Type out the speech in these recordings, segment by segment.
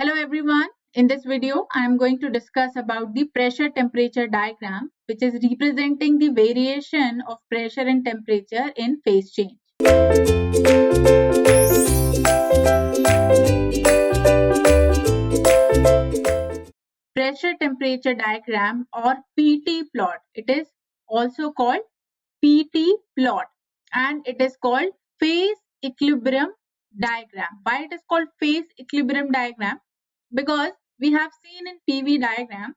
Hello everyone. In this video, I am going to discuss about the pressure temperature diagram, which is representing the variation of pressure and temperature in phase change. Pressure temperature diagram or PT plot. It is also called PT plot and it is called phase equilibrium diagram. Why it is called phase equilibrium diagram? Because we have seen in PV diagram,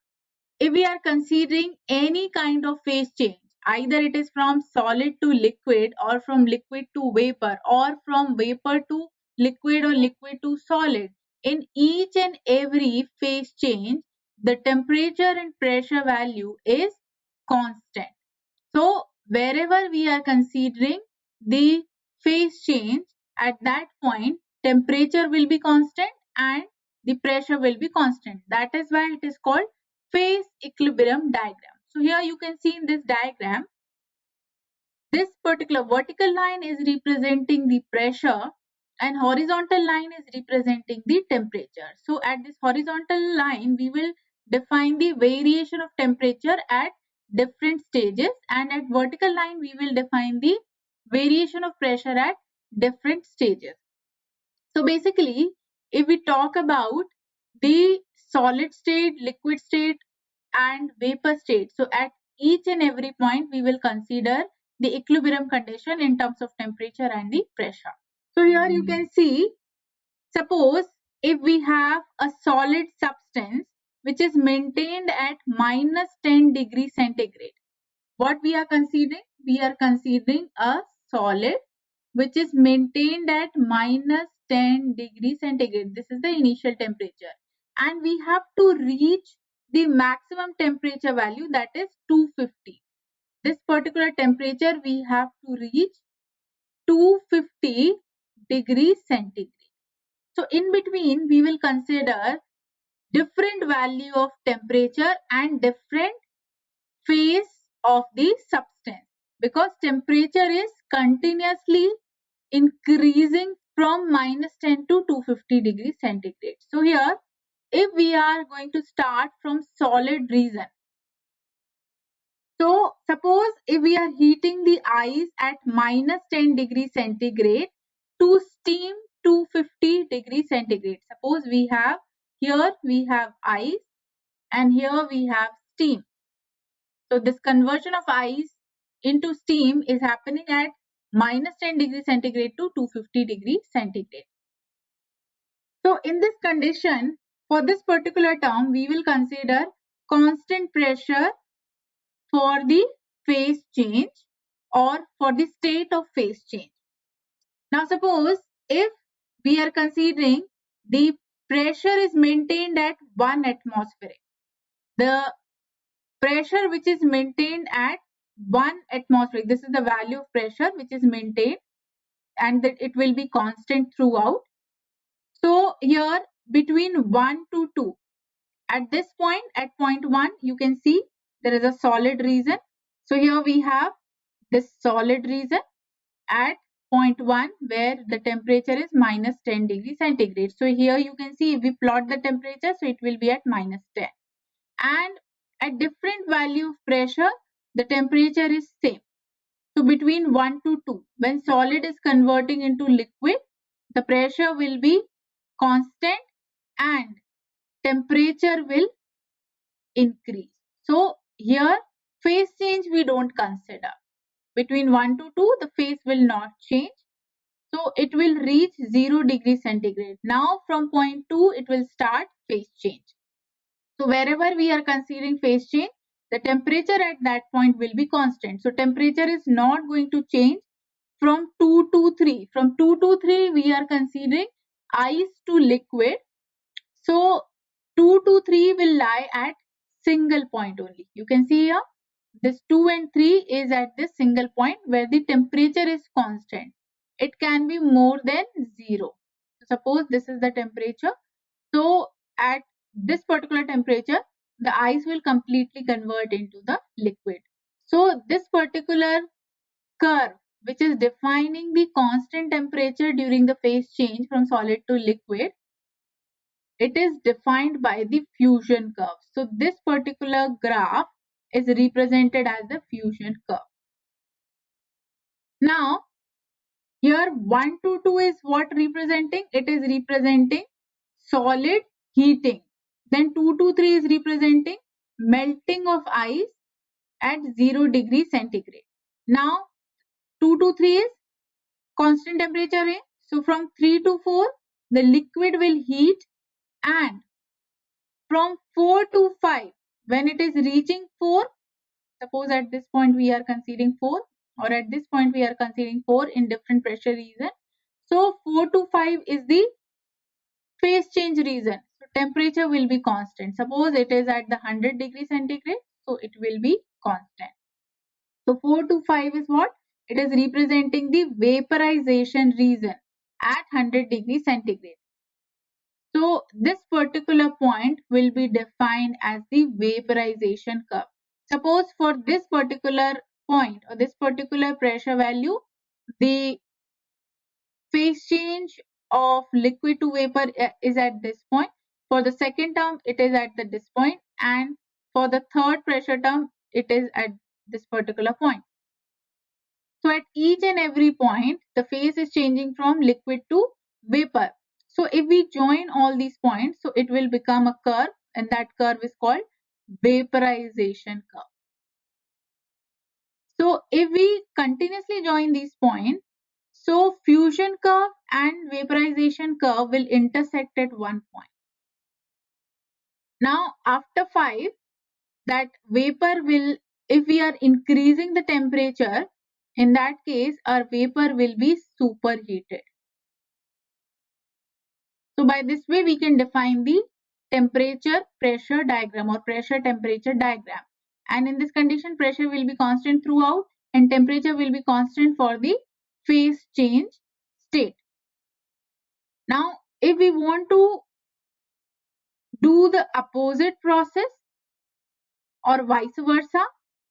if we are considering any kind of phase change, either it is from solid to liquid or from liquid to vapor or from vapor to liquid or liquid to solid, in each and every phase change, the temperature and pressure value is constant. So wherever we are considering the phase change, at that point temperature will be constant and the pressure will be constant. That is why it is called phase equilibrium diagram. So here you can see in this diagram, this particular vertical line is representing the pressure and horizontal line is representing the temperature. So at this horizontal line, we will define the variation of temperature at different stages, and at vertical line, we will define the variation of pressure at different stages. So basically, if we talk about the solid state, liquid state and vapor state, so at each and every point we will consider the equilibrium condition in terms of temperature and the pressure. So here you can see, suppose if we have a solid substance which is maintained at minus 10 degrees centigrade, what we are considering? We are considering a solid which is maintained at minus 10 degrees centigrade. This is the initial temperature. And we have to reach the maximum temperature value, that is 250. This particular temperature we have to reach 250 degrees centigrade. So in between we will consider different value of temperature and different phase of the substance, because temperature is continuously increasing from minus 10 to 250 degrees centigrade. So here, if we are going to start from solid region, so suppose if we are heating the ice at minus 10 degrees centigrade to steam 250 degrees centigrade. Suppose we have, here we have ice and here we have steam. So this conversion of ice into steam is happening at minus 10 degrees centigrade to 250 degrees centigrade. So in this condition, for this particular term, we will consider constant pressure for the phase change or for the state of phase change. Now suppose if we are considering the pressure is maintained at 1 atmospheric, the pressure which is maintained at 1 atmospheric, this is the value of pressure which is maintained and that it will be constant throughout. So here between 1 to 2, at this point, at point 1, you can see there is a solid region. So here we have this solid region at point 1 where the temperature is minus 10 degrees centigrade. So here you can see if we plot the temperature, so it will be at minus 10. And at different value of pressure, the temperature is same. So between 1 to 2, when solid is converting into liquid, the pressure will be constant and temperature will increase. So here phase change we don't consider. Between 1 to 2, the phase will not change. So it will reach 0 degrees centigrade. Now from point 2, it will start phase change. So wherever we are considering phase change, the temperature at that point will be constant. So temperature is not going to change from 2 to 3. From 2 to 3, we are considering ice to liquid. So 2 to 3 will lie at single point only. You can see here, this 2 and 3 is at this single point where the temperature is constant. It can be more than 0. Suppose this is the temperature. So at this particular temperature, the ice will completely convert into the liquid. So this particular curve which is defining the constant temperature during the phase change from solid to liquid, it is defined by the fusion curve. So this particular graph is represented as the fusion curve. Now, here 1 to 2 is what representing? It is representing solid heating. Then 2 to 3 is representing melting of ice at 0 degree centigrade. Now 2 to 3 is constant temperature range. So from 3 to 4 the liquid will heat, and from 4 to 5 when it is reaching 4, suppose at this point we are considering 4, or at this point we are considering 4 in different pressure region. So 4 to 5 is the phase change region. So temperature will be constant. Suppose it is at the 100 degree centigrade, so it will be constant. So 4 to 5 is what? It is representing the vaporization region at 100 degree centigrade. So this particular point will be defined as the vaporization curve. Suppose for this particular point or this particular pressure value, the phase change of liquid to vapor is at this point. For the second term, it is at this point, and for the third pressure term, it is at this particular point. So at each and every point, the phase is changing from liquid to vapor. So if we join all these points, so it will become a curve, and that curve is called vaporization curve. So if we continuously join these points, so fusion curve and vaporization curve will intersect at one point. Now after 5, that vapor will, if we are increasing the temperature, in that case our vapor will be superheated. So by this way we can define the temperature pressure diagram or pressure temperature diagram. And in this condition, pressure will be constant throughout and temperature will be constant for the phase change state. Now, if we want to do the opposite process or vice versa,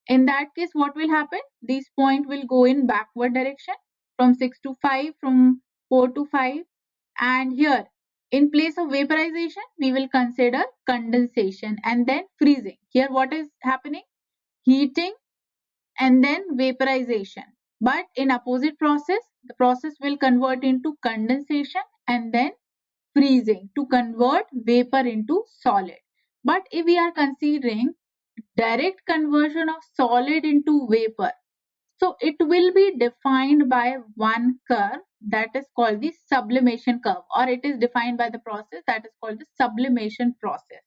in that case, what will happen? These points will go in backward direction from 6 to 5, from 4 to 5. And here, in place of vaporization, we will consider condensation and then freezing. Here, what is happening? Heating and then vaporization. But in opposite process, the process will convert into condensation and then freezing to convert vapor into solid. But if we are considering direct conversion of solid into vapor, so it will be defined by one curve that is called the sublimation curve, or it is defined by the process that is called the sublimation process.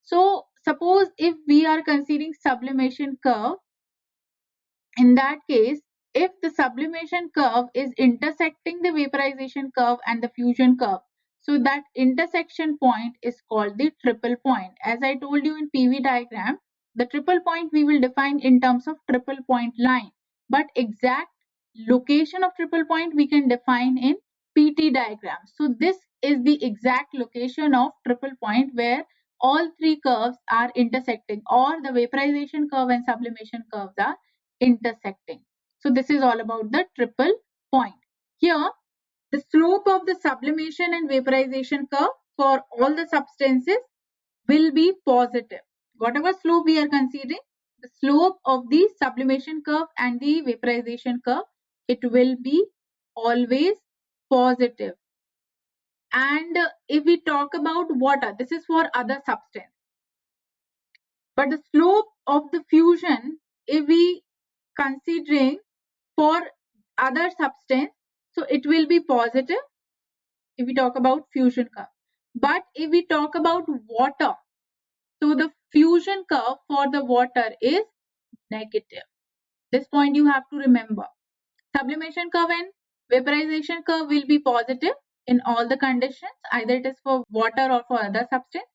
So suppose if we are considering sublimation curve, in that case, if the sublimation curve is intersecting the vaporization curve and the fusion curve, so that intersection point is called the triple point. As I told you in PV diagram, the triple point we will define in terms of triple point line, but exact location of triple point we can define in PT diagram. So this is the exact location of triple point where all three curves are intersecting, or the vaporization curve and sublimation curves are intersecting. So this is all about the triple point. Here, the slope of the sublimation and vaporization curve for all the substances will be positive. Whatever slope we are considering, the slope of the sublimation curve and the vaporization curve, it will be always positive. And if we talk about water, this is for other substance. But the slope of the fusion, if we considering for other substance, so it will be positive if we talk about fusion curve. But if we talk about water, so the fusion curve for the water is negative. This point you have to remember. Sublimation curve and vaporization curve will be positive in all the conditions, either it is for water or for other substance.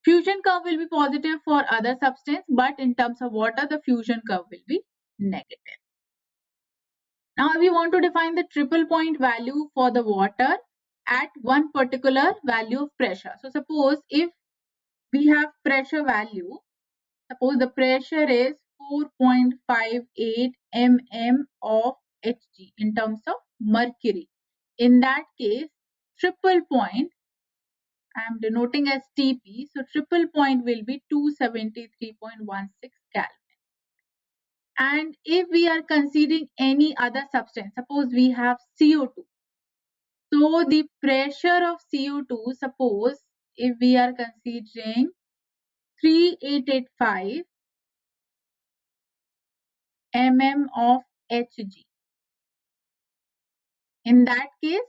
Fusion curve will be positive for other substance, but in terms of water, the fusion curve will be negative. Now we want to define the triple point value for the water at one particular value of pressure. So suppose if we have pressure value, suppose the pressure is 4.58 mm of Hg in terms of mercury. In that case, triple point, I am denoting as Tp. So triple point will be 273.16 Kelvin. And if we are considering any other substance, suppose we have CO2. So the pressure of CO2, suppose if we are considering 3885 mm of Hg. In that case,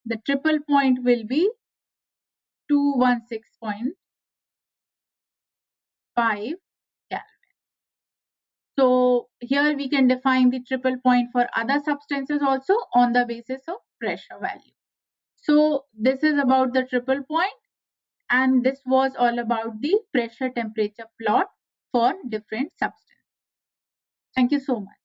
the triple point will be 216.5 Kelvin. So here we can define the triple point for other substances also on the basis of pressure value. So this is about the triple point, and this was all about the pressure temperature plot for different substances. Thank you so much.